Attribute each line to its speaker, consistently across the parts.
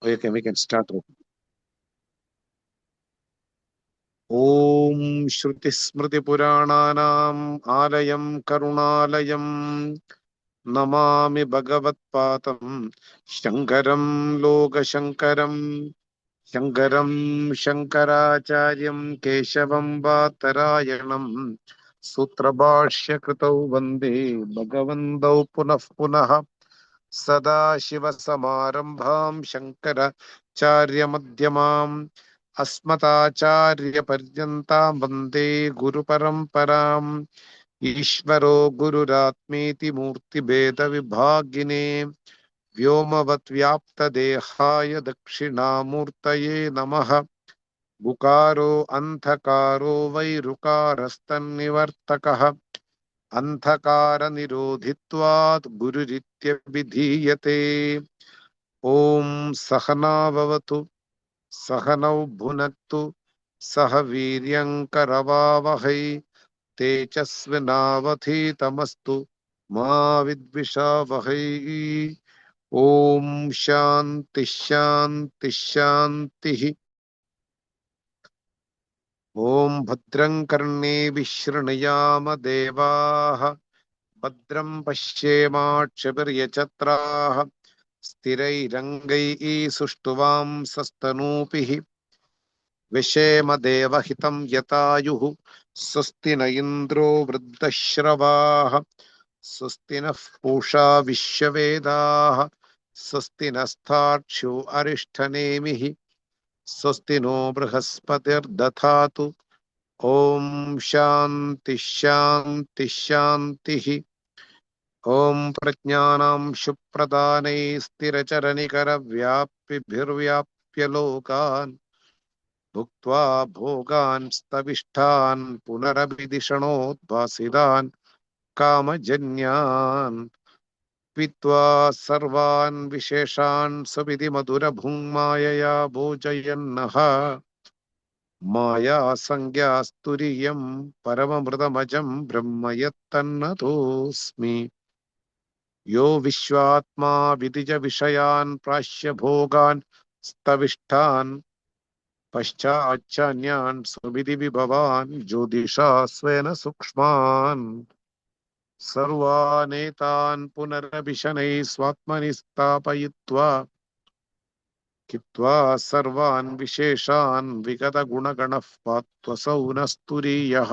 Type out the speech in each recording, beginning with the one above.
Speaker 1: Okay, we can start. Om Shruti Smriti Purananam Alayam Karunalayam Namami Bhagavat Patam Shankaram Loka Shankaram Shankaracharyam Keshavam Vatarayanam Sutrabhashya Kritau Vande Bhagavandau Punah Punah Sada Shiva Samarambham Shankaracharya Madhyamam Asmatacharya Paryantam Vande Guru Paramparam Ishvaro Gururatmeti Murti Beda Vibhagine Vyomavat Vyapta Dehaya Dakshinamurtaye Namaha Bukaro Anthakaro Vairukarastan Nivartakaha अंधकार निरोधित्वात् गुरुरित्य विधीयते ओम सहना भवतु सहनौ भुनक्तु सह वीर्यंकरवावहै तेजस्विनावधीतमस्तु मा विद्विषावहै ओम शांति शांति शांति ओम भद्रं कर्णेभिः शृणुयाम देवाः भद्रं पश्येमाक्षभिर्यजत्राः स्थिरैरङ्गैः सुष्ठुवांसस्तनूभिः विषेम देवहितं यतायुः स्वस्ति न इन्द्रो वृद्धश्रवाः स्वस्ति नः पूषा विश्ववेदाः स्वस्ति नस्तार्क्ष्यो अरिष्ठनेमिः स्वस्ति नो बृहस्पतिर्दधातु ओम शांति शांति शांति ओम प्रज्ञानां शुप्रदानै स्थिरचरनिकरव्याप्तिभिर्व्याप्य लोकान् भुक्त्वा भोगान् स्तविष्ठान् पुनरभिदिषणोद्भासितान् कामजन्यान् पीत्वा सर्वान् विशेषान् सुविधिमधुरभुङ्मायया भोजयन्नः माया संज्ञास्तुर्यं परममृतमजं ब्रह्म यत्तन्नतोऽस्मि यो विश्वात्मा विदिज विषयान् प्राश्य भोगान् स्तविष्ठान् पश्चाच्चान्यान् सुविधि विभवान् ज्योतिषा स्वेन सूक्ष्मान् सर्वानेतान् पुनरभिशनैः स्वात्मनि स्थापयित्वा कित्वा सर्वान् विशेषान् विगतगुणगणः पात्वसौ नस्तुरीयः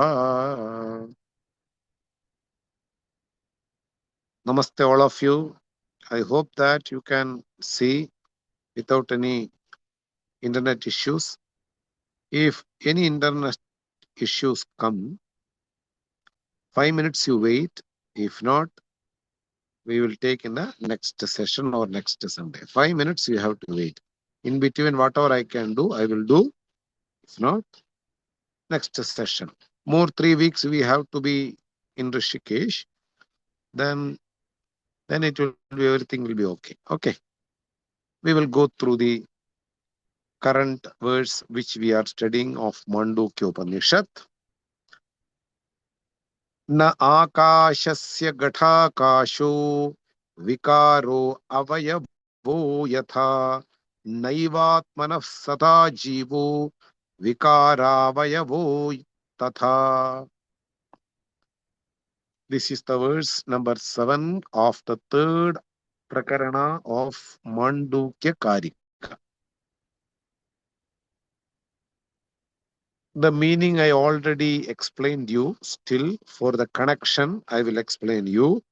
Speaker 1: Namaste all of you. I hope that you can see without any internet issues. If any internet issues come, 5 minutes you wait. If not, we will take in the next session or next Sunday. 5 minutes you have to wait. In between, whatever I can do, I will do. If not, next session. More 3 weeks we have to be in Rishikesh. Then it will be, everything will be okay. Okay. We will go through the current verse which we are studying of Māṇḍūkya Upaniṣad. Na akashasya ghatākāśo vikaro avayavo yatha naivatmanah sada jivo vikaravayavo tatha. This is the verse number 7 of the third prakarana of Māṇḍūkya kārikā. The meaning I already explained you. Still, for the connection, I will explain you.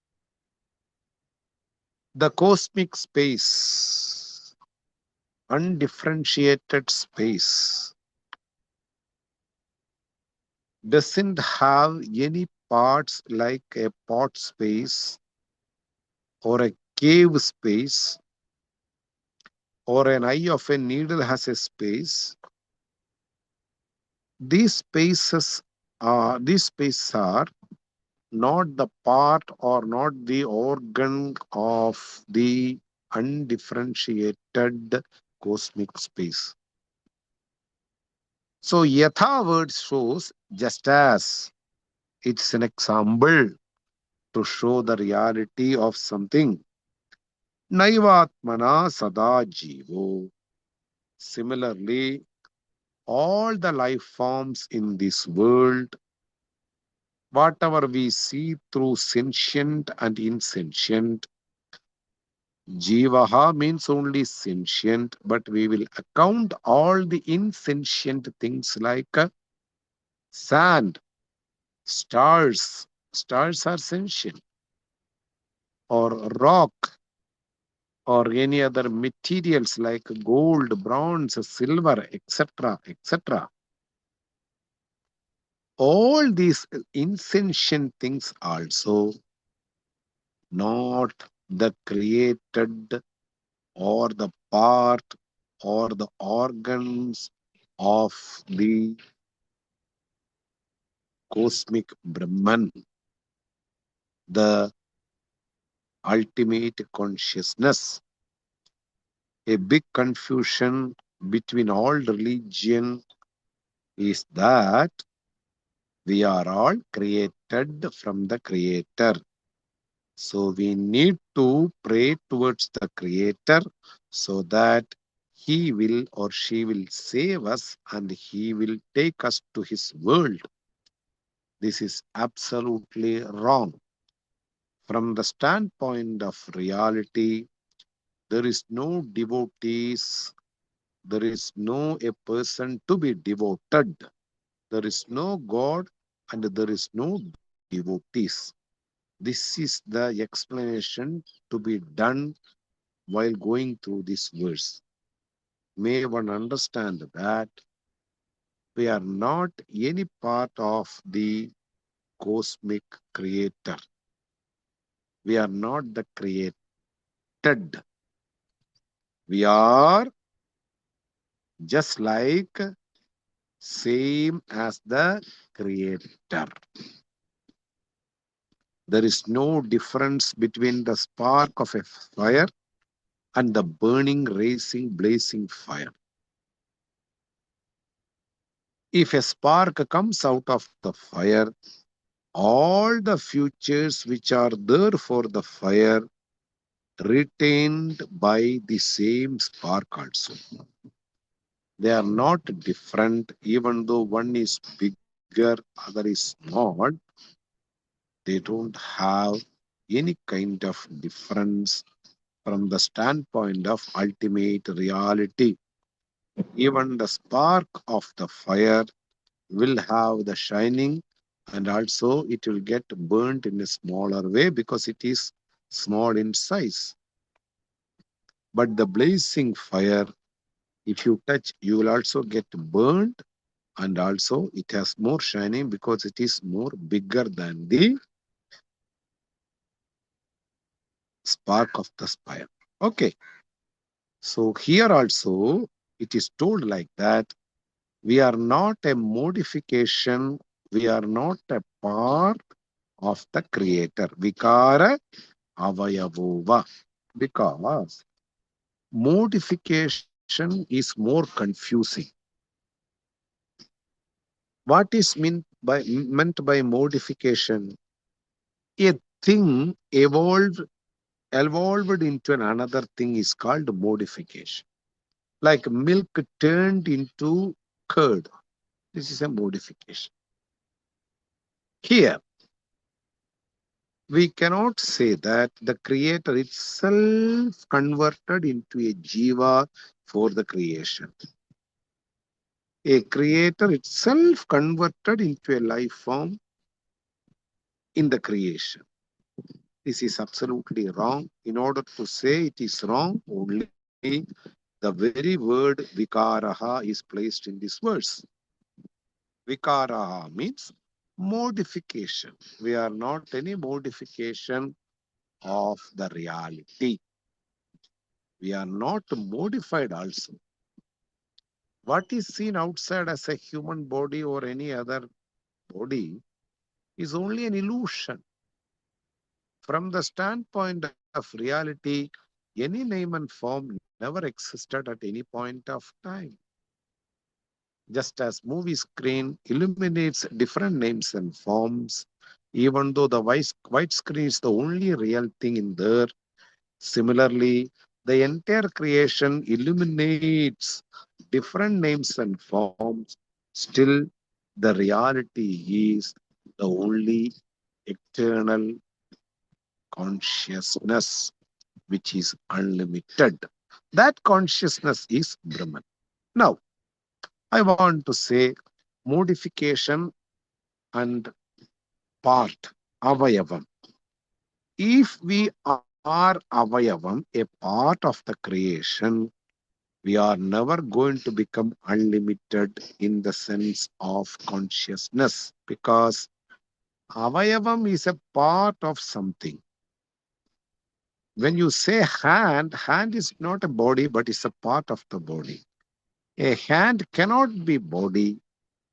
Speaker 1: The cosmic space, undifferentiated space, doesn't have any parts like a pot space or a cave space or an eye of a needle has a space. These spaces are not the part or not the organ of the undifferentiated cosmic space. So yatha word shows just as. It's an example to show the reality of something. Naivatmana sada jivo. Similarly, all the life forms in this world, whatever we see through sentient and insentient, Jivaha means only sentient, but we will account all the insentient things like sand, stars. Stars are sentient, or rock, or any other materials like gold, bronze, silver, etc., etc. All these insentient things also not the created or the part or the organs of the cosmic Brahman, the ultimate consciousness. A big confusion between all religion is that we are all created from the Creator. So we need to pray towards the Creator so that He will or she will save us and He will take us to His world. This is absolutely wrong. From the standpoint of reality, there is no devotees, there is no a person to be devoted, there is no God, and there is no devotees. This is the explanation to be done while going through this verse. May one understand that we are not any part of the cosmic creator. We are not the created. We are just like same as the creator. There is no difference between the spark of a fire and the burning, racing, blazing fire. If a spark comes out of the fire, all the futures which are there for the fire retained by the same spark also. They are not different, even though one is bigger, other is small. They don't have any kind of difference from the standpoint of ultimate reality. Even the spark of the fire will have the shining, and also it will get burnt in a smaller way because it is small in size. But the blazing fire, if you touch, you will also get burnt, and also it has more shining because it is more bigger than the spark of the fire. Okay, so here also it is told like that we are not a modification, we are not a part of the creator. Vikara avayavova. Because modification is more confusing. What is meant by modification? A thing evolved into another thing is called modification. Like milk turned into curd. This is a modification. Here, we cannot say that the creator itself converted into a jiva for the creation. A creator itself converted into a life form in the creation. This is absolutely wrong. In order to say it is wrong, only the very word vikaraha is placed in this verse. Vikaraha means modification. We are not any modification of the reality. We are not modified also. What is seen outside as a human body or any other body is only an illusion. From the standpoint of reality, any name and form never existed at any point of time. Just as movie screen illuminates different names and forms, even though the white screen is the only real thing in there, similarly, the entire creation illuminates different names and forms, still the reality is the only eternal consciousness which is unlimited. That consciousness is Brahman. Now, I want to say modification and part, avayavam. If we are avayavam, a part of the creation, we are never going to become unlimited in the sense of consciousness because avayavam is a part of something. When you say hand, hand is not a body, but it's a part of the body. A hand cannot be body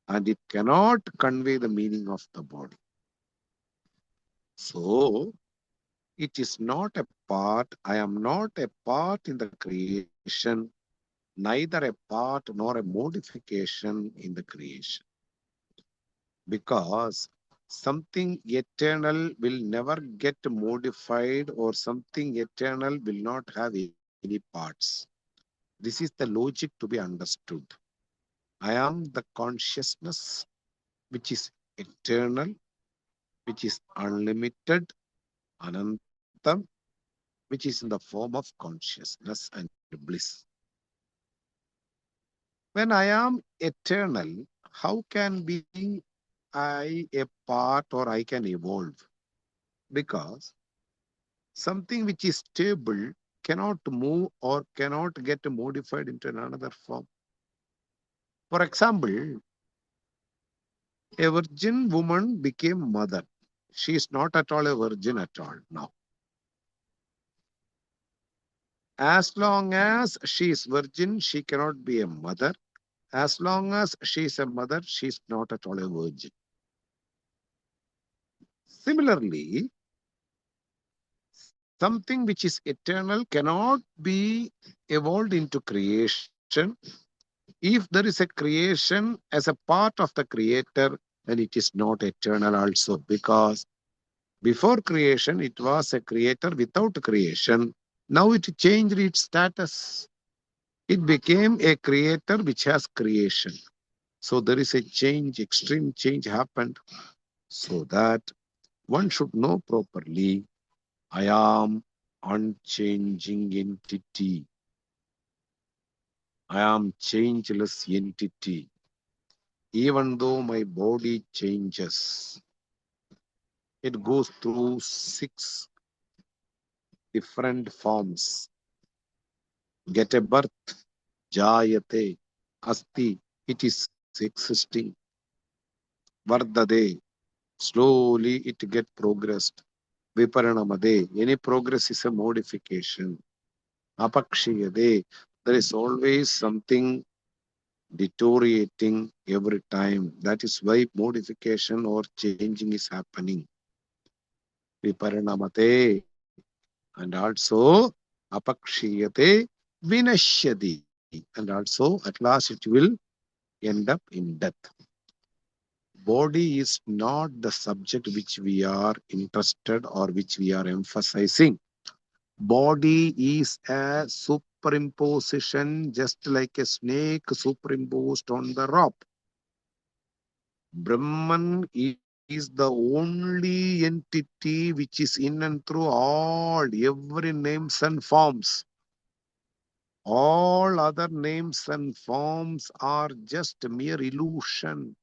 Speaker 1: and it cannot convey the meaning of the body. So, it is not a part. I am not a part in the creation, neither a part nor a modification in the creation. Because something eternal will never get modified or something eternal will not have any parts. This is the logic to be understood. I am the consciousness which is eternal, which is unlimited, anantam, which is in the form of consciousness and bliss. When I am eternal, how can be I a part or I can evolve? Because something which is stable cannot move or cannot get modified into another form. For example, a virgin woman became mother. She is not at all a virgin at all now. As long as she is virgin, she cannot be a mother. As long as she is a mother, she is not at all a virgin. Similarly, something which is eternal cannot be evolved into creation. If there is a creation as a part of the creator, then it is not eternal also because before creation it was a creator without creation. Now it changed its status. It became a creator which has creation. So there is a change, extreme change happened so that one should know properly I am unchanging entity. I am changeless entity. Even though my body changes, it goes through 6 different forms. Get a birth, jayate, asti, it is existing. Vardade, slowly it get progressed. Viparanamade, any progress is a modification. Apakshiyade, there is always something deteriorating every time. That is why modification or changing is happening. Viparanamate and also apakshiyate vinashyati and also at last it will end up in death. Body is not the subject which we are interested or which we are emphasizing. Body is a superimposition, just like a snake superimposed on the rope. Brahman is the only entity which is in and through all, every names and forms. All other names and forms are just mere illusion.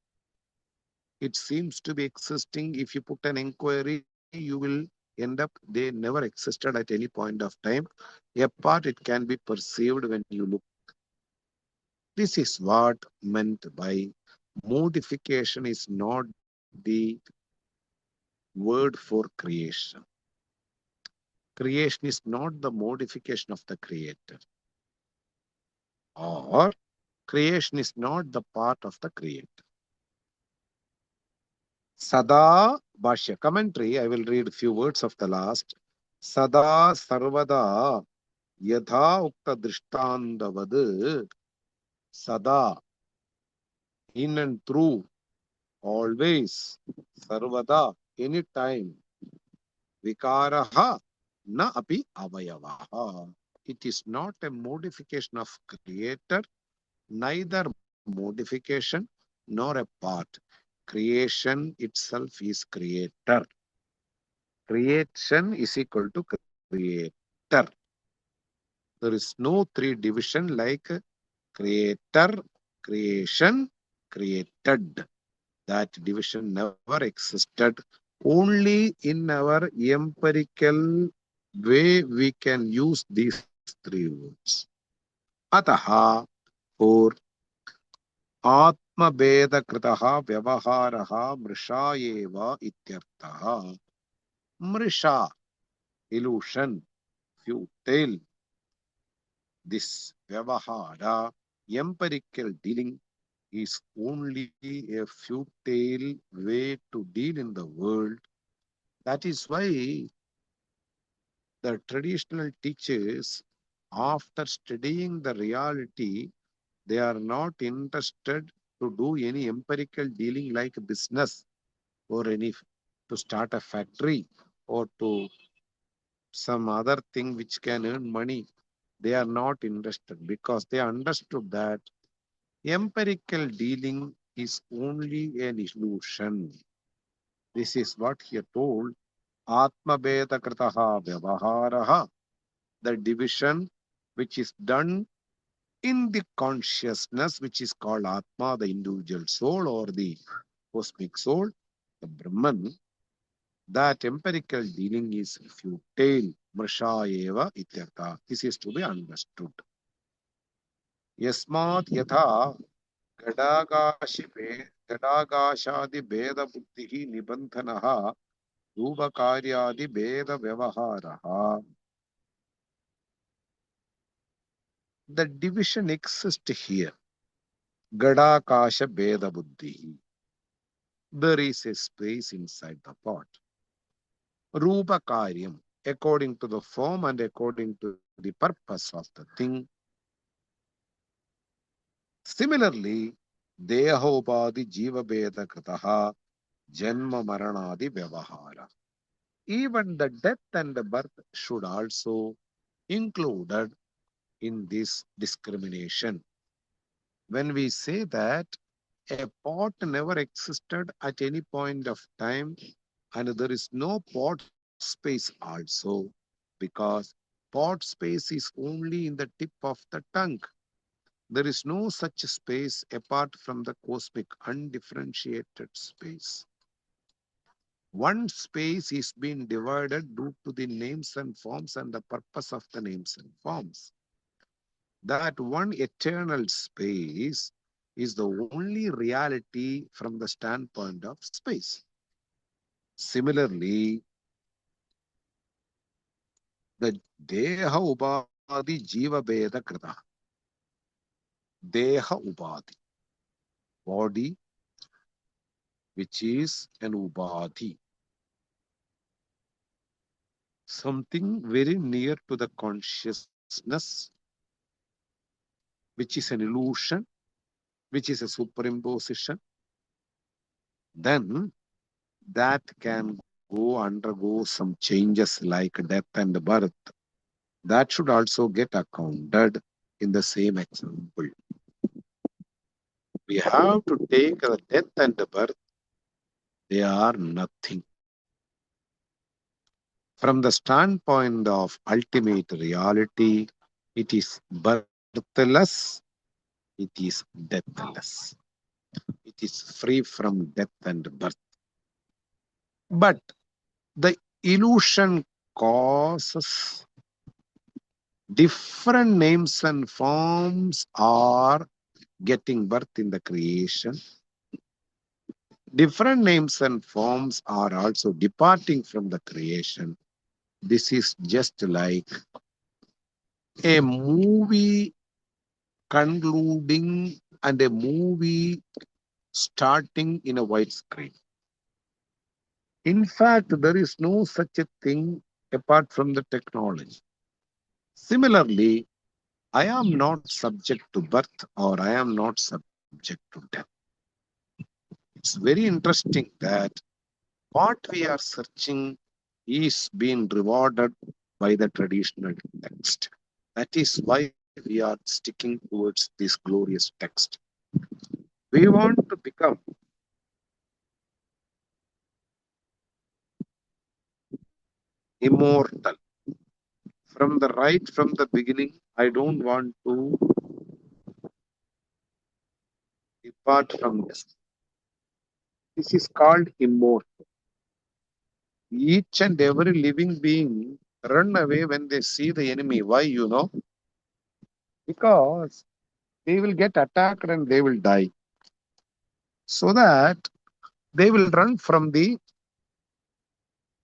Speaker 1: It seems to be existing. If you put an inquiry, you will end up, they never existed at any point of time. A part it can be perceived when you look. This is what meant by modification is not the word for creation. Creation is not the modification of the creator, or creation is not the part of the creator. Sada Bhashya commentary, I will read a few words of the last. Sada Sarvada Yatha Ukta Drishtandavad Sada in and through, always, Sarvada, anytime, Vikaraha na api avayavaha. It is not a modification of creator, neither modification nor a part. Creation itself is creator. Creation is equal to creator. There is no three division like creator, creation, created. That division never existed. Only in our empirical way we can use these three words. Ataha, or आत्मभेदकृतः व्यवहारः मृषा एव इत्यर्थः. मृषा, illusion, futile. This vyavahara, empirical dealing, is only a futile way to deal in the world. That is why the traditional teachers, after studying the reality, they are not interested to do any empirical dealing like business or any to start a factory or to some other thing which can earn money. They are not interested because they understood that empirical dealing is only an illusion. This is what he told. Atma Veda Kritaha Vyavaharaha, the division which is done in the consciousness, which is called Atma, the individual soul or the cosmic soul, the Brahman, that empirical dealing is futile. Mrsha eva ityartha. This is to be understood. Yasmat yatha गडागाशादि भेद बुद्धि निबंधनः रूपकार्यादि भेद व्यवहारः. The division exists here. Gadakasha Beda Buddhi. There is a space inside the pot. Rupa Karyam, according to the form and according to the purpose of the thing. Similarly, Deha Upadi Jiva Beda Kritaha Janma Maranadi Vyavahara. Even the death and the birth should also included in this discrimination. When we say that a pot never existed at any point of time and there is no pot space also because pot space is only in the tip of the tongue. There is no such space apart from the cosmic undifferentiated space. One space is being divided due to the names and forms and the purpose of the names and forms. That one eternal space is the only reality from the standpoint of space. Similarly, the Deha Upadi Jiva Veda Krita. Deha Upadi. Body, which is an Upadi. Something very near to the consciousness, which is an illusion, which is a superimposition. Then that can undergo some changes like death and birth. That should also get accounted in the same example. We have to take the death and the birth, they are nothing. From the standpoint of ultimate reality, it is birthless, it is deathless. It is free from death and birth. But the illusion causes different names and forms are getting birth in the creation. Different names and forms are also departing from the creation. This is just like a movie concluding and a movie starting in a white screen. In fact, there is no such a thing apart from the technology. Similarly, I am not subject to birth or I am not subject to death. It's very interesting that what we are searching is being rewarded by the traditional text. That is why we are sticking towards this glorious text. We want to become immortal. From the beginning, I don't want to depart from this. This is called immortal. Each and every living being run away when they see the enemy. Why, you know? Because they will get attacked and they will die. So that they will run from the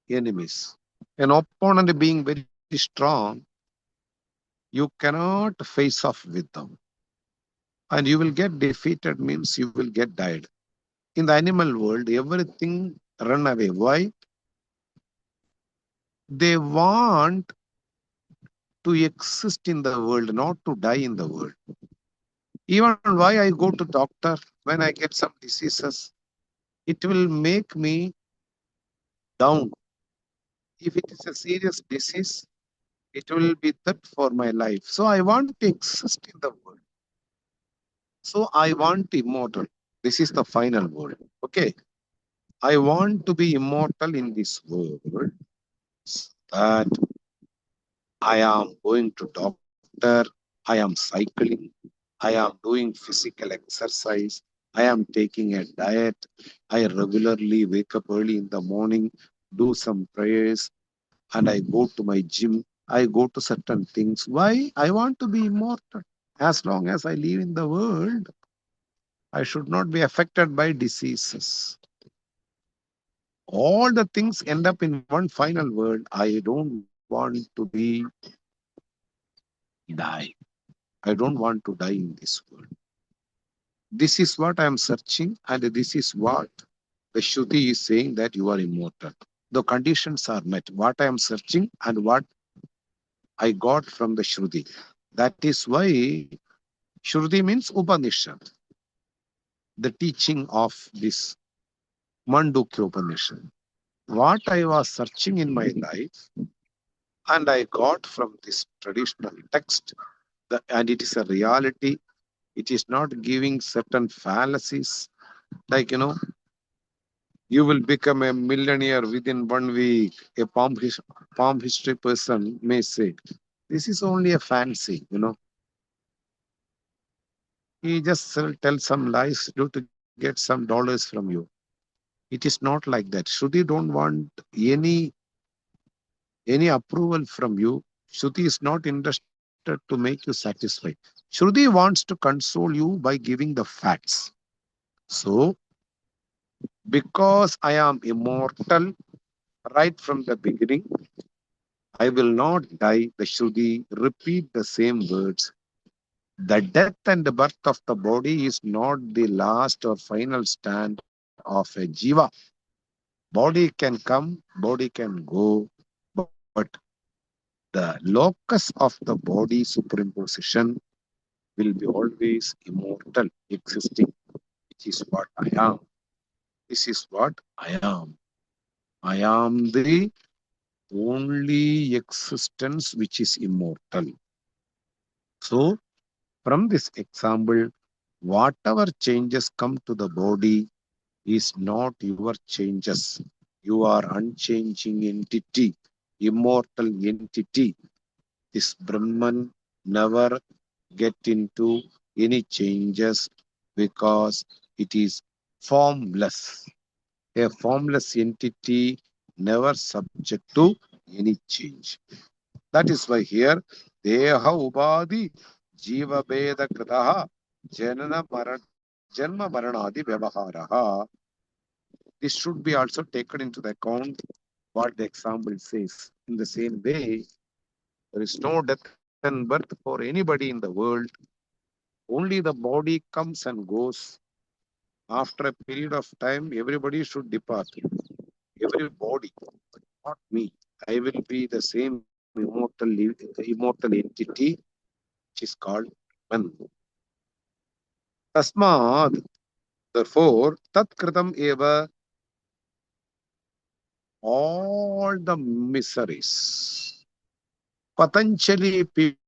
Speaker 1: enemies. An opponent being very strong, you cannot face off with them. And you will get defeated means you will get died. In the animal world, everything run away. Why? They want to exist in the world, not to die in the world. Even why I go to doctor when I get some diseases, it will make me down. If it is a serious disease, it will be that for my life. So I want to exist in the world. So I want immortal. This is the final word. Okay. I want to be immortal in this world. That I am going to doctor. I am cycling. I am doing physical exercise. I am taking a diet. I regularly wake up early in the morning, do some prayers, and I go to my gym. I go to certain things. Why? I want to be immortal. As long as I live in the world, I should not be affected by diseases. All the things end up in one final word. I don't want to be die. I don't want to die in this world. This is what I am searching, and this is what the Shruti is saying that you are immortal. The conditions are met. What I am searching and what I got from the Shruti. That is why Shruti means Upanishad, the teaching of this Māṇḍūkya Upaniṣad. What I was searching in my life, and I got from this traditional text, and it is a reality. It is not giving certain fallacies, like, you will become a millionaire within 1 week. A palm history person may say, this is only a fancy. He just tell some lies to get some dollars from you. It is not like that. Shruti don't want any approval from you. Shruti is not interested to make you satisfied. Shruti wants to console you by giving the facts. So, because I am immortal right from the beginning, I will not die. The Shruti repeat the same words. The death and the birth of the body is not the last or final stand of a jiva. Body can come, body can go, but the locus of the body superimposition will be always immortal, existing, which is what I am. This is what I am. I am the only existence which is immortal. So, from this example, whatever changes come to the body is not your changes. You are unchanging entity, immortal entity. This Brahman never get into any changes because it is formless. A formless entity never subject to any change. That is why here, Deha Ubadi Jiva Veda Kritaha Janma Maranadi Vyavaharaha. This should be also taken into the account what the example says. In the same way, there is no death and birth for anybody in the world. Only the body comes and goes. After a period of time, everybody should depart. Everybody, not me. I will be the same immortal entity, which is called man. Tasmad, therefore, tat kritam eva, all the miseries. Patanjali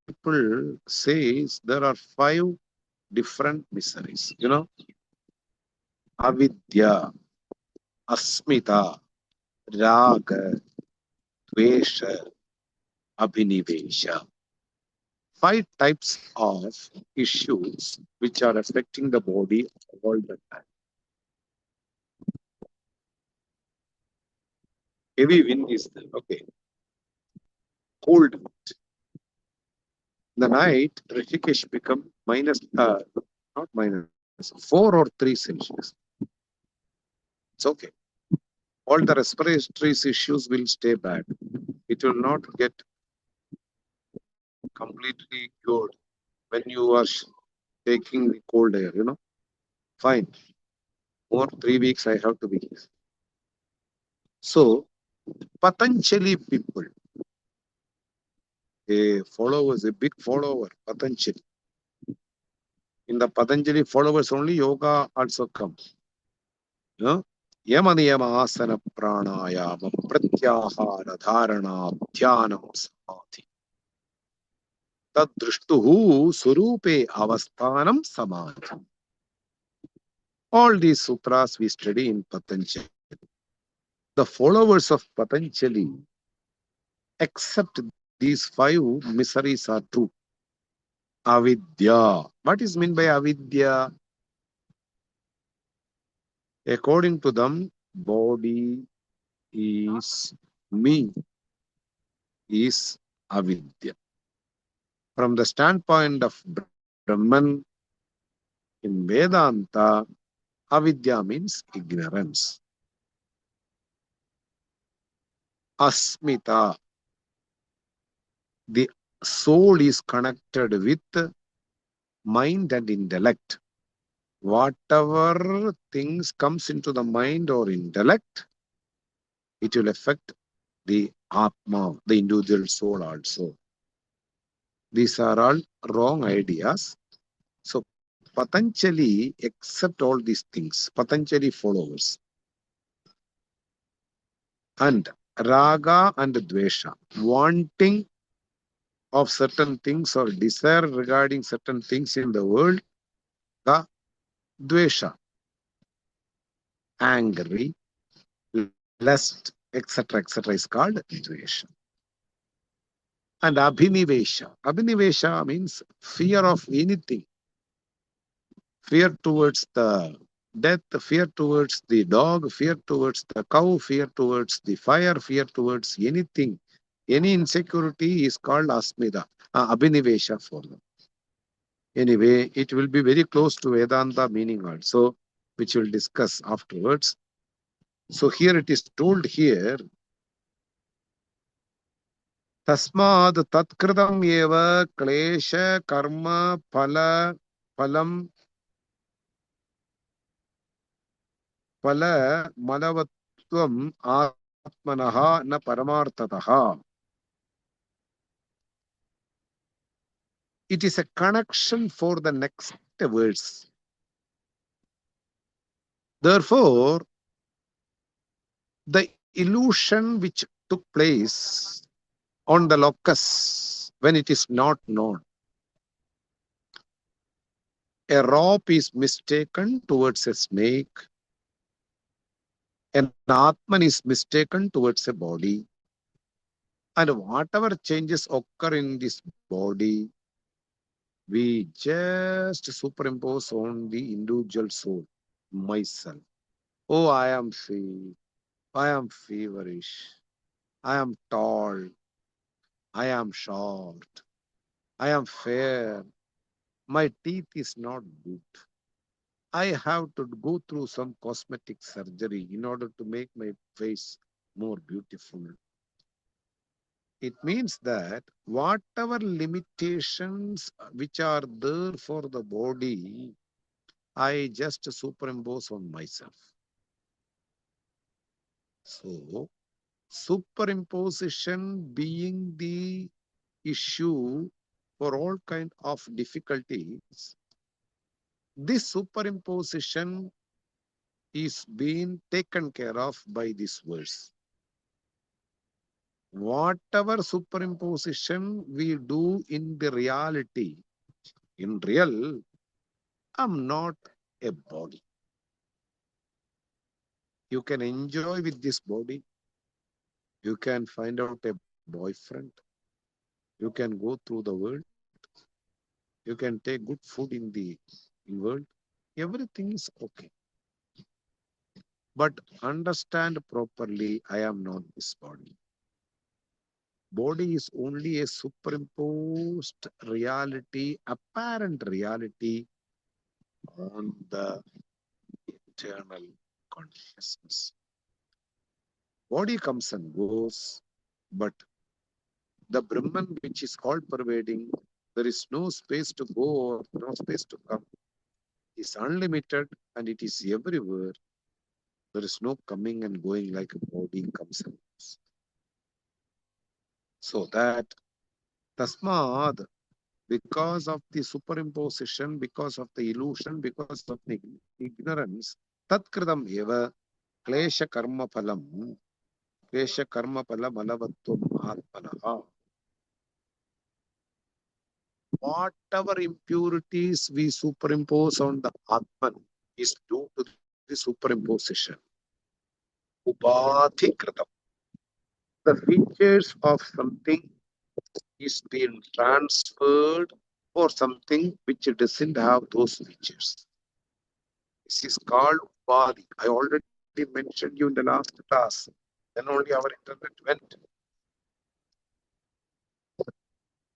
Speaker 1: people says there are 5 different miseries. Avidya, Asmita, Raga, Dvesha, Abhinivesha. 5 types of issues which are affecting the body all the time. Heavy wind is there. Okay. Cold wind. The night, Rishikesh become not minus, 4 or 3 Celsius. It's okay. All the respiratory issues will stay bad. It will not get completely cured when you are taking the cold air. Fine. More 3 weeks I have to be here. So, Patanjali people, a big follower, Patanjali. In the Patanjali followers only yoga also comes. Yamaniyama asana pranayama pratyahara dharana dhyanam samadhi. Tad drishtuhu surupe avasthanam samadhi. All these sutras we study in Patanjali. The followers of Patanjali accept these 5 miseries are true. Avidya. What is meant by avidya? According to them, body is me, is avidya. From the standpoint of Brahman in Vedanta, avidya means ignorance. Asmita, the soul is connected with mind and intellect. Whatever things comes into the mind or intellect, it will affect the Atma, the individual soul also. These are all wrong ideas. So Patanjali accept all these things. Patanjali followers. And Raga and Dvesha, wanting of certain things or desire regarding certain things in the world, the Dvesha, angry, lust, etc., is called Dvesha. And Abhinivesha. Abhinivesha means fear of anything. Fear towards the death, fear towards the dog, fear towards the cow, fear towards the fire, fear towards anything. Any insecurity is called asmita, abhinivesha for them. Anyway, it will be very close to Vedanta meaning also, which we'll discuss afterwards. So here it is told here, Tasmad tatkritam eva klesha karma phalam malavatvam atmanaha na paramartataha. It is a connection for the next verse. Therefore, the illusion which took place on the locus when it is not known, a rope is mistaken towards a snake, an Atman is mistaken towards a body, and whatever changes occur in this body, we just superimpose on the individual soul, myself. Oh, I am sick. I am feverish. I am tall. I am short. I am fair. My teeth is not good. I have to go through some cosmetic surgery in order to make my face more beautiful. It means that whatever limitations which are there for the body, I just superimpose on myself. So, superimposition being the issue for all kind of difficulties, this superimposition is being taken care of by this verse. whatever superimposition we do in the reality, in real, I'm not a body. You can enjoy with this body. You can find out a boyfriend. You can go through the world. You can take good food in the world. Everything is okay. But understand properly, I am not this body. Body is only a superimposed reality, apparent reality on the internal consciousness. Body comes and goes, but the Brahman, which is all pervading, there is no space to go or no space to come. It is unlimited and it is everywhere. There is no coming and going like a body comes and goes. So that Tasmad, because of the superimposition, because of the illusion, because of the ignorance, Tatkritam eva klesha karma phalam, klesha karma phala malavatvam atmanaha. Whatever impurities we superimpose on the Atman is due to the superimposition. Upadhi kritam. The features of something is being transferred for something which doesn't have those features. This is called Upadhi. I already mentioned you in the last class. Then only our internet went.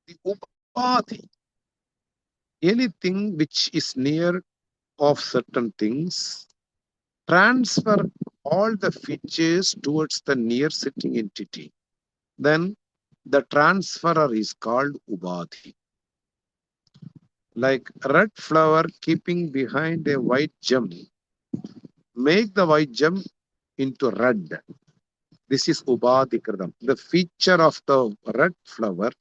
Speaker 1: The Upadhi, anything which is near of certain things, transfer all the features towards the near sitting entity. Then the transferer is called Ubadhi. Like red flower keeping behind a white gem, make the white gem into red. This is Ubadhikritam. The feature of the red flower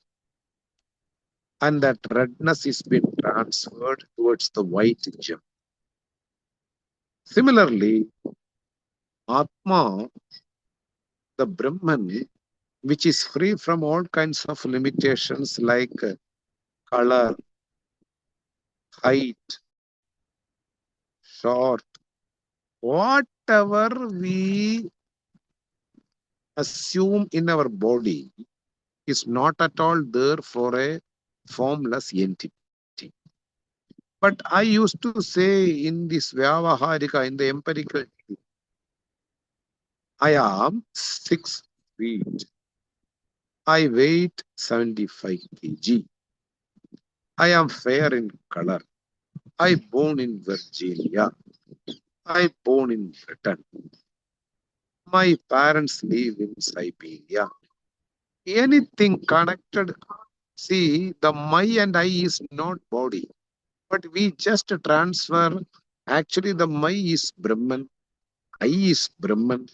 Speaker 1: and that redness is being transferred towards the white gem. Similarly, Atma, the Brahman, which is free from all kinds of limitations like color, height, short, whatever we assume in our body is not at all there for a formless entity. But I used to say in this Vyavaharika, in the empirical, I am 6 feet. I weigh 75 kg. I am fair in color. I born in Virginia. I born in Britain. My parents live in Siberia. Anything connected, see, the my and I is not body, but we just transfer. Actually, the my is Brahman, I is Brahman.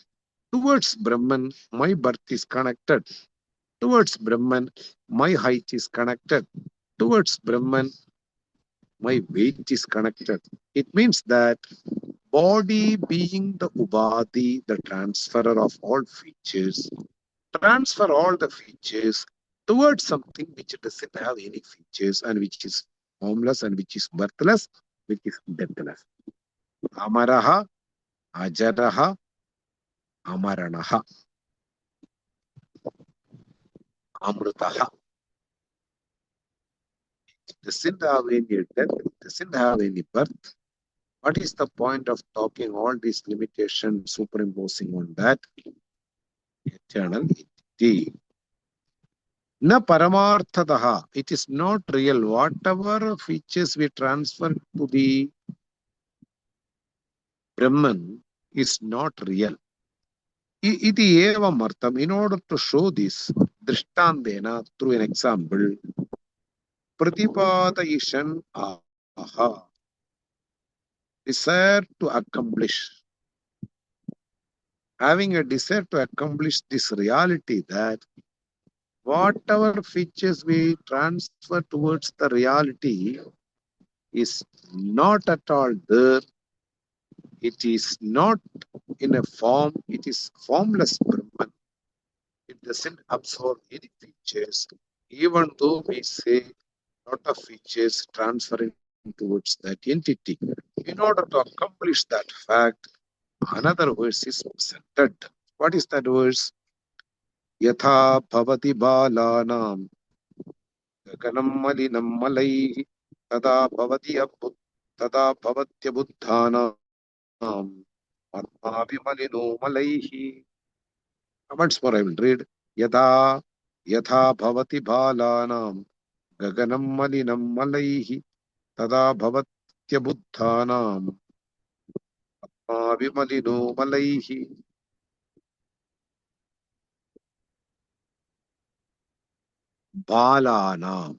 Speaker 1: Towards Brahman, my birth is connected. Towards Brahman, my height is connected. Towards Brahman, my weight is connected. It means that body being the Ubadi, the transferer of all features, transfer all the features towards something which doesn't have any features and which is formless and which is birthless, which is deathless. Amaraha, Ajaraha, Amaranaha, Amrutaha. It doesn't have any death, it doesn't have any birth. What is the point of talking all these limitations, superimposing on that eternal entity? Na paramarthadaha. It is not real. Whatever features we transfer to the Brahman is not real. Iti evam artham. In order to show this, drishtandena, through an example, pratipadayishan aha. Desire to accomplish. Having a desire to accomplish this reality that whatever features we transfer towards the reality is not at all there. It is not in a form, it is formless Brahman. It doesn't absorb any features, even though we say lot of features transferring towards that entity. In order to accomplish that fact, another verse is presented. What is that verse? Yatha bhavati balanam gaganam malinam malaihi tada bhavati tada bhavatyabudhanam atmavimalino malaihi. Once more I will read. Yada yatha bhavati balanam gaganam malinam malaihi tada bhavatyabudhanam atmavimalino malaihi. Balanam,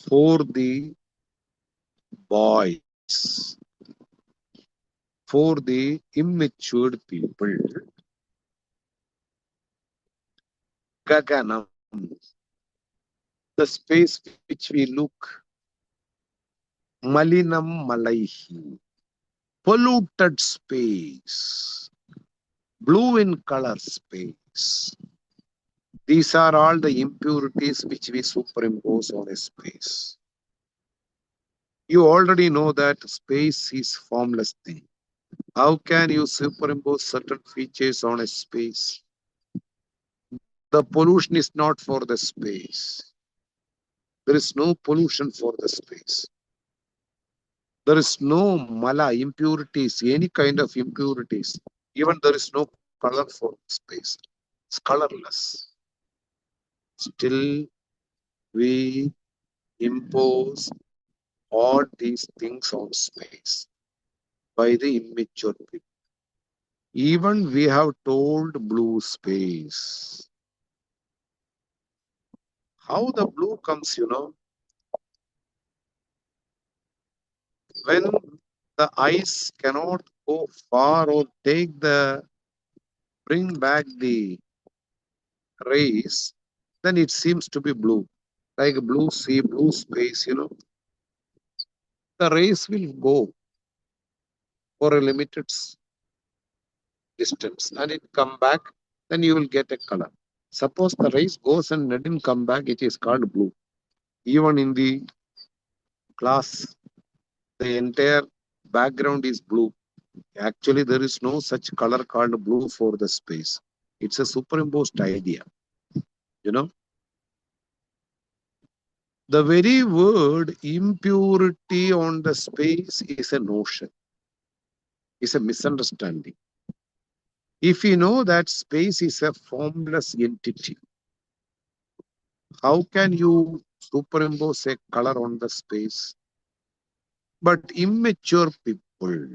Speaker 1: for the boys, for the immatured people. Gaganam, the space which we look. Malinam malaihi, polluted space. Blue in color space. These are all the impurities which we superimpose on a space. You already know that space is formless thing. How can you superimpose certain features on a space? The pollution is not for the space. There is no pollution for the space. There is no mala, impurities, any kind of impurities. Even there is no color for space. It's colorless. Still, we impose all these things on space by the immature people. Even we have told blue space. How the blue comes, when the eyes cannot go far or bring back the rays, then it seems to be blue. Like blue sea, blue space, the rays will go for a limited distance and it come back, then you will get a color. Suppose the rays goes and didn't come back, it is called blue. Even in the class, the entire background is blue. Actually, there is no such color called blue for the space. It's a superimposed idea, you know. The very word impurity on the space is a notion, is a misunderstanding. If you know that space is a formless entity, how can you superimpose a color on the space? But immature people,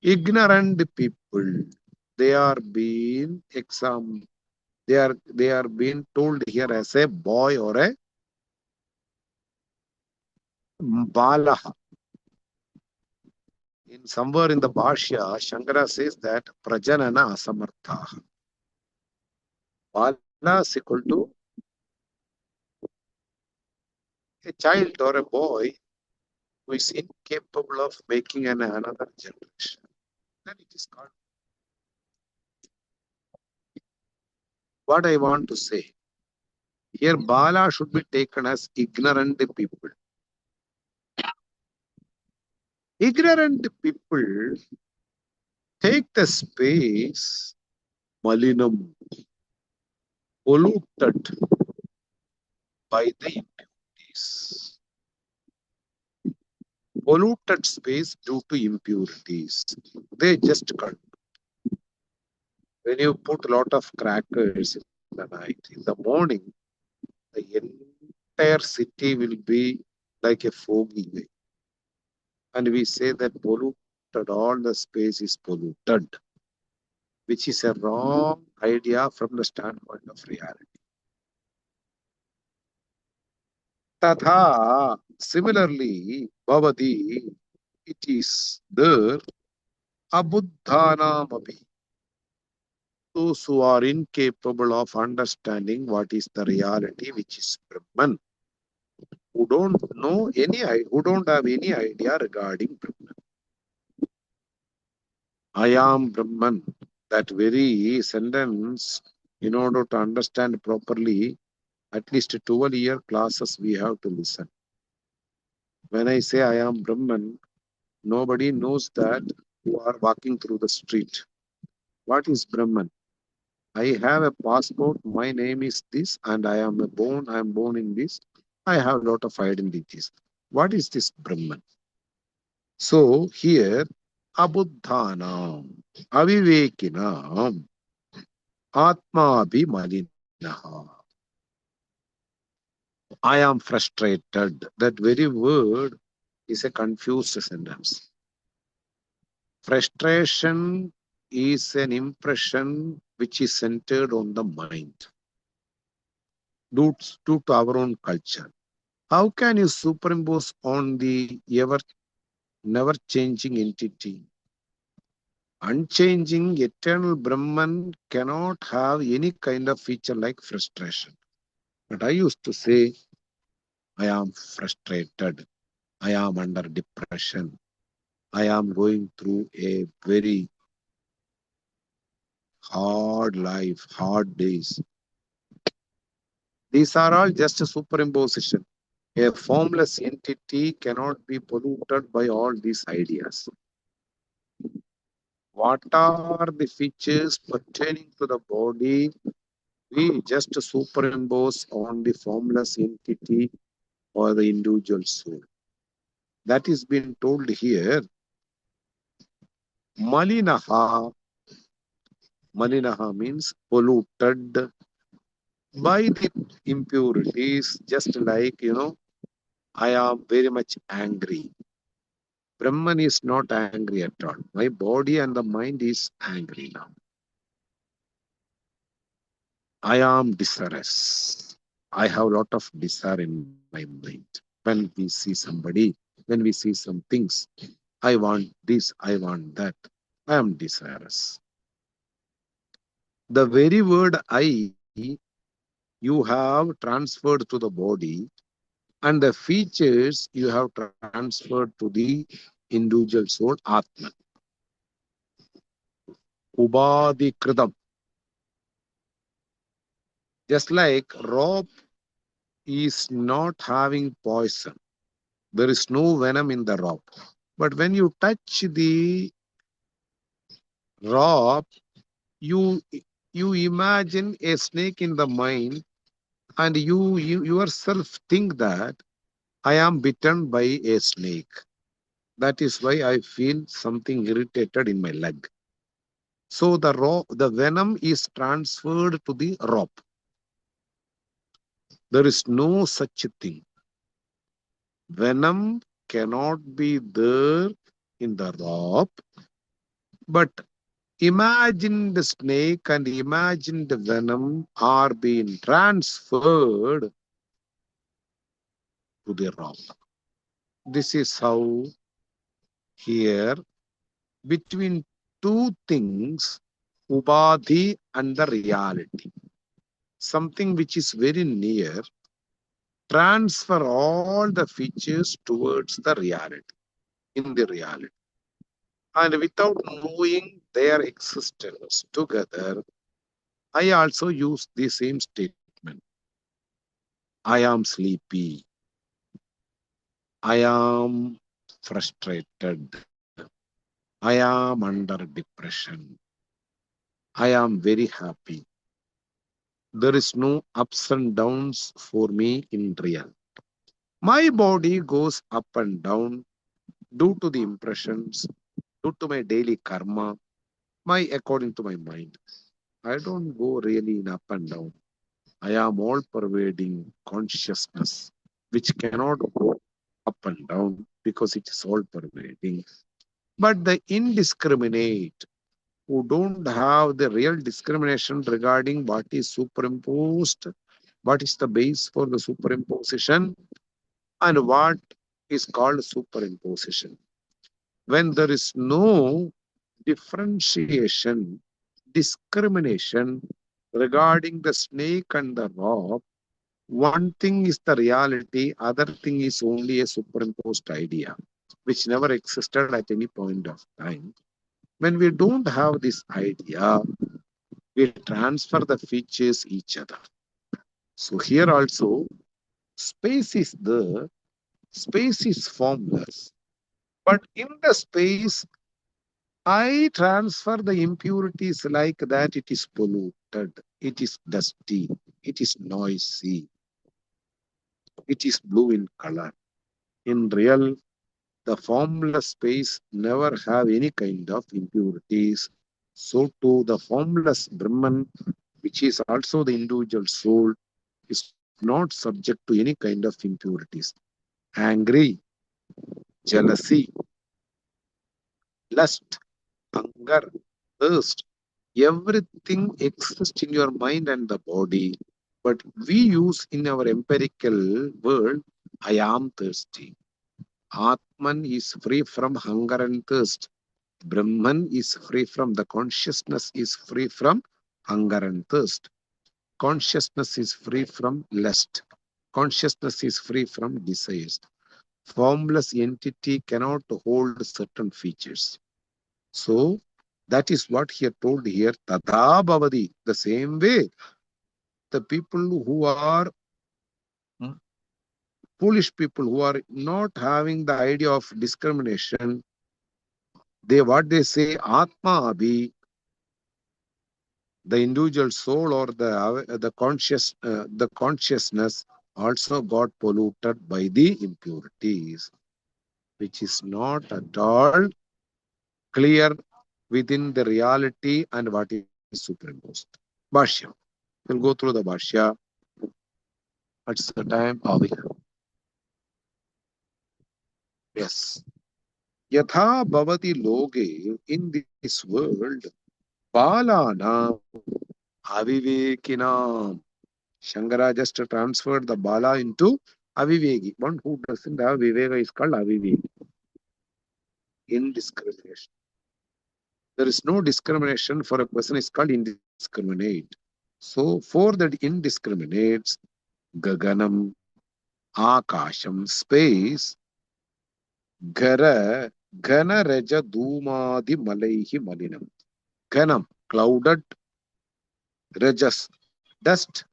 Speaker 1: ignorant people, they are being they are being told here as a boy or a balaha. In somewhere in the Bhashya, Shankara says that prajanana asamartha. Bala is equal to a child or a boy who is incapable of making another generation. Then it is called. What I want to say here, Bala should be taken as ignorant people. Ignorant people take the space malinam, polluted by the impurities. Polluted space due to impurities. They just cut. When you put a lot of crackers in the night, in the morning, the entire city will be like a foggy way. And we say that polluted, all the space is polluted, which is a wrong idea from the standpoint of reality. Tatha, similarly, bhavati, it is there, abuddhanamapi, those who are incapable of understanding what is the reality, which is Brahman, who don't know who don't have any idea regarding Brahman. I am Brahman. That very sentence, in order to understand properly, at least 12-year classes we have to listen. When I say I am Brahman, nobody knows that who are walking through the street. What is Brahman? I have a passport, my name is this, and I am born in this. I have a lot of identities. What is this Brahman? So here, Abuddhanam, Avivekinam, Atmabhimalinaha. I am frustrated. That very word is a confused sentence. Frustration is an impression which is centered on the mind due to our own culture. How can you superimpose on the ever never changing entity? Unchanging eternal Brahman cannot have any kind of feature like frustration. But I used to say, I am frustrated. I am under depression. I am going through a very hard life, hard days. These are all just a superimposition. A formless entity cannot be polluted by all these ideas. What are the features pertaining to the body? We just superimpose on the formless entity or the individual soul. That is being told here. Malinaha. Malinaha means polluted by the impurities, just like, I am very much angry. Brahman is not angry at all. My body and the mind is angry now. I am desirous. I have a lot of desire in my mind. When we see somebody, when we see some things, I want this, I want that. I am desirous. The very word I you have transferred to the body, and the features you have transferred to the individual soul, Atman. Ubadi Kritam. Just like rope is not having poison. There is no venom in the rope. But when you touch the rope, you you imagine a snake in the mind, and you yourself think that I am bitten by a snake. That is why I feel something irritated in my leg. So the venom is transferred to the rope. There is no such thing. Venom cannot be there in the rope, but imagine the snake and imagine the venom are being transferred to the rope. This is how here between two things, Ubadhi and the reality. Something which is very near, transfer all the features towards the reality, in the reality. And without knowing their existence together, I also use the same statement. I am sleepy. I am frustrated. I am under depression. I am very happy. There is no ups and downs for me in real. My body goes up and down due to the impressions, due to my daily karma, my according to my mind. I don't go really in up and down. I am all pervading consciousness, which cannot go up and down because it is all pervading. But the indiscriminate, who don't have the real discrimination regarding what is superimposed, what is the base for the superimposition, and what is called superimposition. When there is no differentiation, discrimination regarding the snake and the rock, one thing is the reality, other thing is only a superimposed idea, which never existed at any point of time. When we don't have this idea, we transfer the features each other. So here also, space is there, space is formless, but in the space, I transfer the impurities like that it is polluted, it is dusty, it is noisy, it is blue in color. In real, the formless space never have any kind of impurities. So too, the formless Brahman, which is also the individual soul, is not subject to any kind of impurities. Angry, jealousy, lust, hunger, thirst, everything exists in your mind and the body. But we use in our empirical world, I am thirsty. Atman is free from hunger and thirst. Brahman is free from the consciousness, is free from hunger and thirst. Consciousness is free from lust. Consciousness is free from desires. Formless entity cannot hold certain features. So that is what he had told here. Tadha bhavati. The same way, the people who are foolish people who are not having the idea of discrimination, they what they say, Atma abhi, the individual soul or the consciousness also got polluted by the impurities, which is not at all clear within the reality and what is superimposed. Bhashya. We'll go through the Bhashya. What's the time? Oh, we have. Yes. Yatha bhavati loge, in this world, balanam avivekinam. Shankara just transferred the bala into avivegi. One who doesn't have viveka is called aviveki. Indiscrimination. There is no discrimination for a person is called indiscriminate. So for that indiscriminates, gaganam, akasham, space, gara, gana raja dhumadi malaihi malinam. Ganam, clouded, rajas, dust,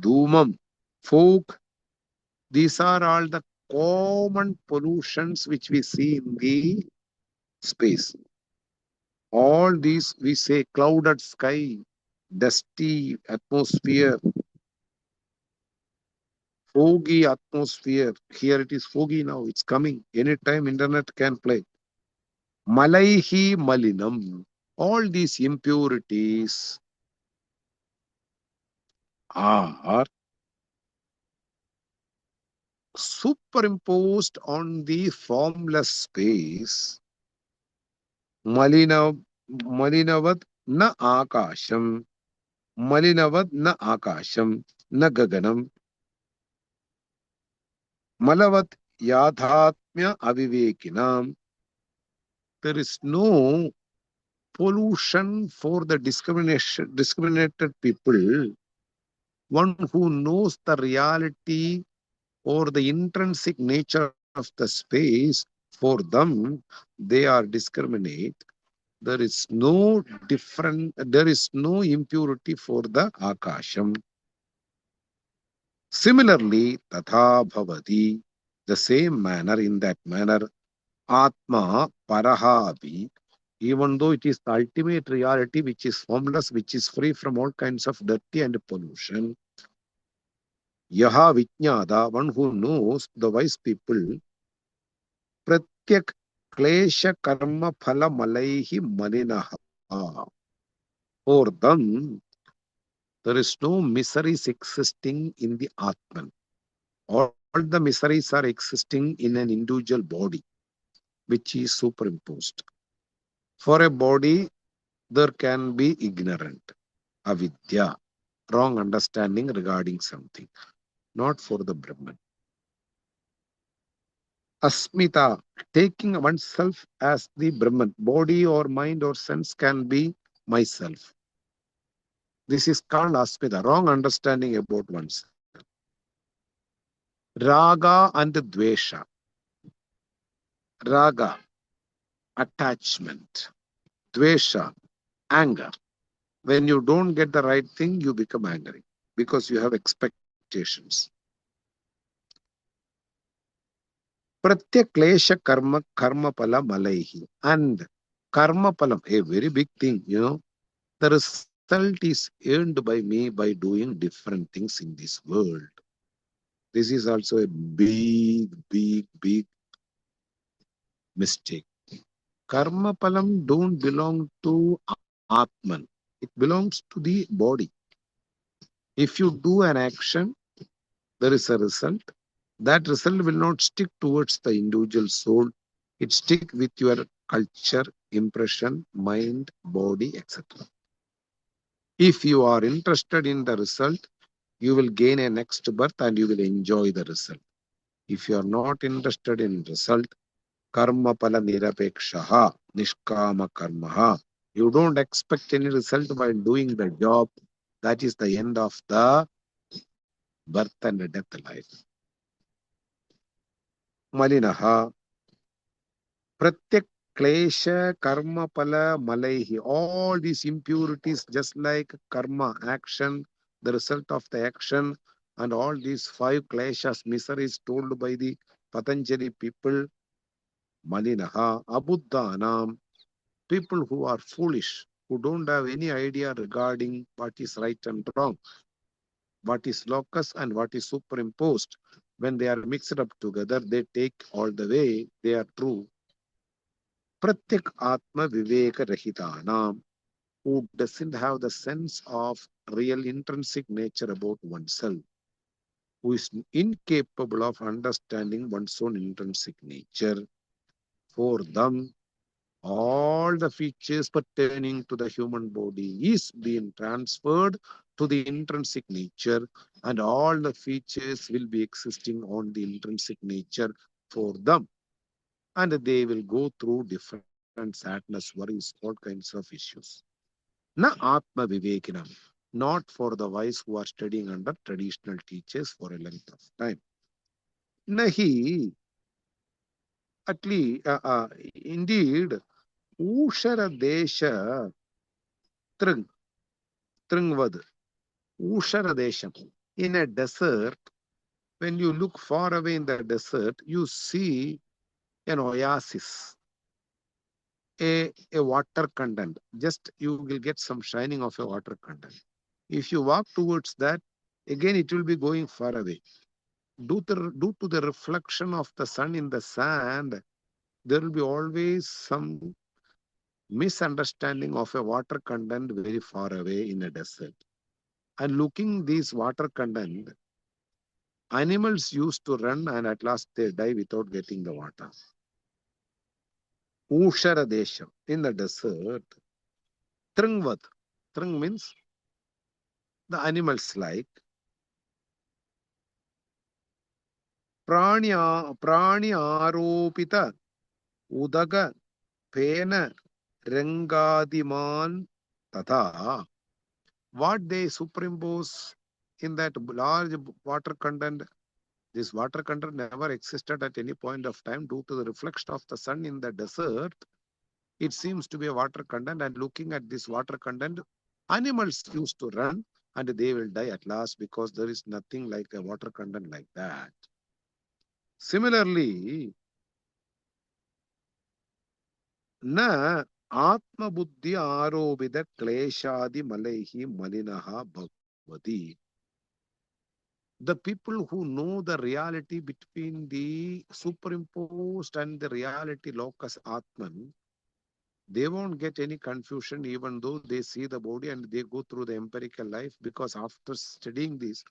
Speaker 1: dhumam, fog. These are all the common pollutions which we see in the space. All these we say clouded sky, dusty atmosphere, foggy atmosphere. Here it is foggy now. It's coming. Anytime internet can play. Malaihi malinam. All these impurities are superimposed on the formless space. Malina, malinavat na akasham. Malinavat na akasham. Na gaganam. Malavat yadhatmya avivekinam. There is no pollution for the discriminated people. One who knows the reality or the intrinsic nature of the space, for them, they are discriminate. There is no there is no impurity for the akasham. Similarly, tatha bhavati, the same manner, in that manner, atma parahabi, even though it is the ultimate reality which is formless, which is free from all kinds of dirty and pollution, yaha vijnada, one who knows, the wise people, pratyak klesha karma phala malaihi malinaha. For them, there is no miseries existing in the Atman. All the miseries are existing in an individual body, which is superimposed. For a body, there can be ignorant, avidya, wrong understanding regarding something, not for the Brahman. Asmita, taking oneself as the Brahman, body or mind or sense can be myself. This is called asmita, wrong understanding about oneself. Raga and dvesha. Raga, attachment. dvesha, anger. When you don't get the right thing, you become angry because you have expectations. Pratyaklesha karma karma pala malaihi. And karma palam, a very big thing, the result is earned by me by doing different things in this world. This is also a big, big, big mistake. Karma palam don't belong to Atman. It belongs to the body. If you do an action, there is a result. That result will not stick towards the individual soul. It stick with your culture, impression, mind, body, etc. If you are interested in the result, you will gain a next birth and you will enjoy the result. If you are not interested in result, karma pala nirapekshaha, nishkama karmaha. You don't expect any result while doing the job. That is the end of the birth and death life. Malinaha, pratyak klesha karma pala malaihi. All these impurities, just like karma, action, the result of the action, and all these five kleshas, miseries told by the Patanjali people, malinaha, abuddhanam, people who are foolish, who don't have any idea regarding what is right and wrong, what is locus and what is superimposed. When they are mixed up together, they take all the way, they are true. Pratyak Atma Viveka Rahitanam, who doesn't have the sense of real intrinsic nature about oneself, who is incapable of understanding one's own intrinsic nature. For them, all the features pertaining to the human body is being transferred to the intrinsic nature, and all the features will be existing on the intrinsic nature for them, and they will go through different sadness, worries, all kinds of issues. Na atma vivekinam, not for the wise who are studying under traditional teachers for a length of time. Nahi, at least, indeed, ushara desha Trung, Trungvad, Ushara Desham. In a desert, when you look far away in the desert, you see an oasis, a water content. Just you will get some shining of a water content. If you walk towards that, again it will be going far away. Due to the reflection of the sun in the sand, there will be always some misunderstanding of a water content very far away in a desert. And looking these water content, animals used to run and at last they die without getting the water. Ushara Desham, in the desert, Trungvat. Trung means the animals like Prani Aropita, Udaga, Pena, Rangadiman, Tata. What they superimpose in that large water content, this water content never existed at any point of time due to the reflection of the sun in the desert. It seems to be a water content, and looking at this water content, animals used to run and they will die at last because there is nothing like a water content like that. Similarly, na atma buddhi arobida kleshadi malaihi malinaha bhavati. The people who know the reality between the superimposed and the reality locus Atman, they won't get any confusion even though they see the body and they go through the empirical life, because after studying this,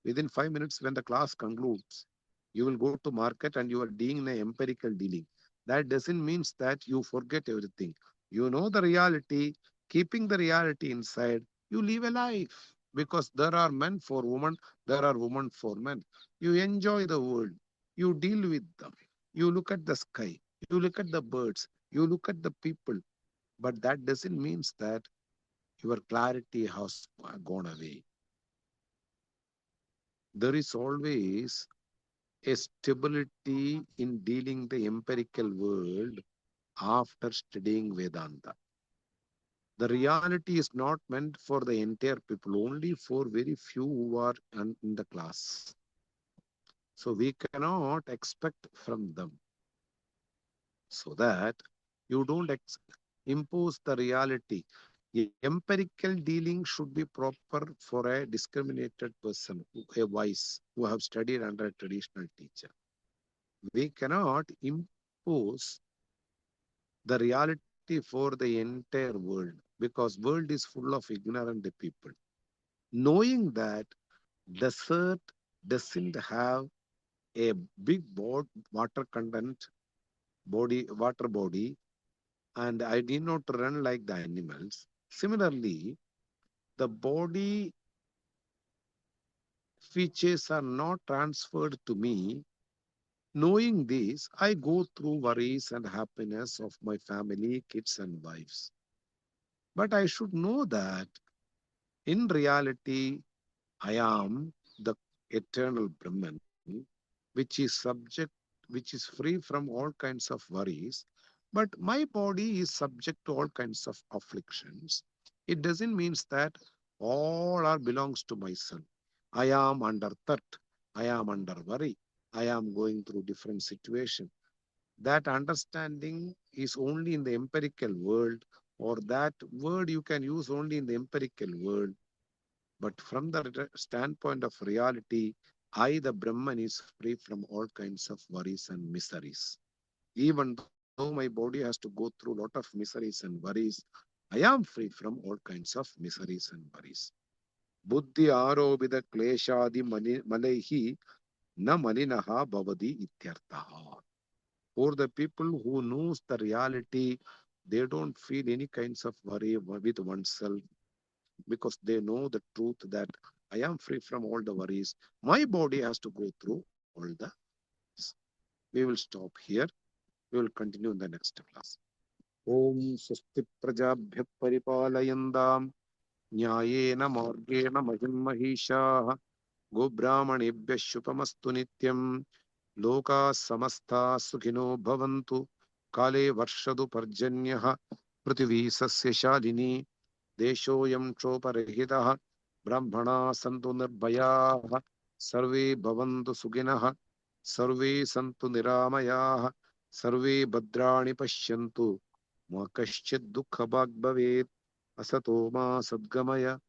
Speaker 1: within 5 minutes when the class concludes, you will go to market and you are doing an empirical dealing. That doesn't mean that you forget everything. You know the reality, keeping the reality inside, you live a life, because there are men for women, there are women for men. You enjoy the world, you deal with them, you look at the sky, you look at the birds, you look at the people, but that doesn't mean that your clarity has gone away. There is always a stability in dealing the empirical world after studying Vedanta. The reality is not meant for the entire people, only for very few who are in the class. So we cannot expect from them, so that you don't impose the reality. Empirical dealing should be proper for a discriminated person, a wise, who have studied under a traditional teacher. We cannot impose the reality for the entire world, because world is full of ignorant people. Knowing that desert doesn't have a big water content water body, and I did not run like the animals. Similarly, the body features are not transferred to me. Knowing this, I go through worries and happiness of my family, kids, and wives. But I should know that in reality, I am the eternal Brahman, which is subject, which is free from all kinds of worries. But my body is subject to all kinds of afflictions. It doesn't mean that all are belongs to myself. I am under threat. I am under worry. I am going through different situation. That understanding is only in the empirical world, or that word you can use only in the empirical world. But from the standpoint of reality, I, the Brahman, is free from all kinds of worries and miseries. Even though my body has to go through a lot of miseries and worries, I am free from all kinds of miseries and worries. Buddhi arobida kleshadi malaihi na malinaha bhavadi ityartha. For the people who knows the reality, they don't feel any kinds of worry with oneself, because they know the truth that I am free from all the worries. My body has to go through all the worries. We will stop here. We will continue in the next class. Om Swasti Prajabhya Paripalayandam Nyayena Margena Mahim Mahisha Gobrahmanebhya Shupamastu Nityam Loka Samasta Sukhino Bhavantu Kale Varshadu Parjanyaha Prithvi Sasya Shalini Deshoyam Choparahitaha Brahmana Santu Nirbhayaha Sarve Bhavantu Suginaha Sarve Santu Niramayaha Sarve Bhadrani Pashyantu Ma Kaschid Dukha Bhag Bhavet Asato Ma Sadgamaya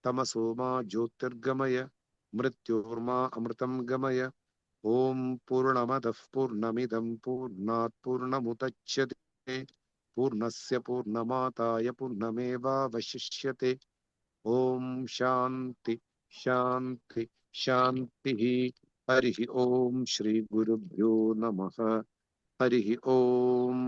Speaker 1: Tamaso Ma Jyotirgamaya Mrityorma Amritam Gamaya Om Purnamadav Purnamidam Purnat Purnamutachyate Purnasya Purnamataya Purnameva Vashishyate Om Shanti Shanti Shanti Harihi Om Shri Gurubhyo Namaha Harihi Om